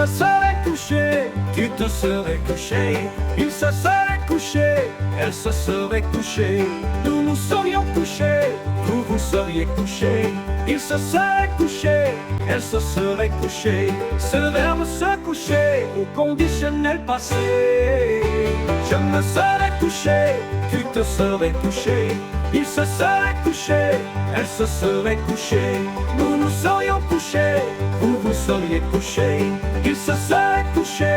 me serais couché, tu te serais couché. Il se serait couché, elle se serait couchée. Nous nous serions couchés, vous vous seriez couchés. Il se serait couché, elle se serait couchée. Ce verbe se coucher au conditionnel passé. Je me serais couché, tu te serais couché. Il se serait couché, elle se serait couchée. Nous nous serions couchés, vous vous seriez couchés. Il se serait couché,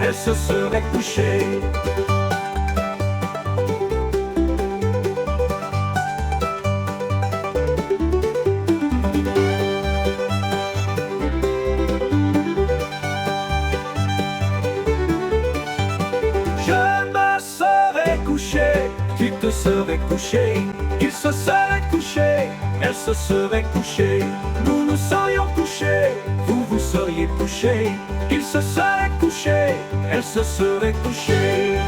elle se serait couchée. Tu te serais couché, il se serait couché, elle se serait couchée. Nous nous serions couchés, vous vous seriez couchés. Il se serait couché, elle se serait couchée.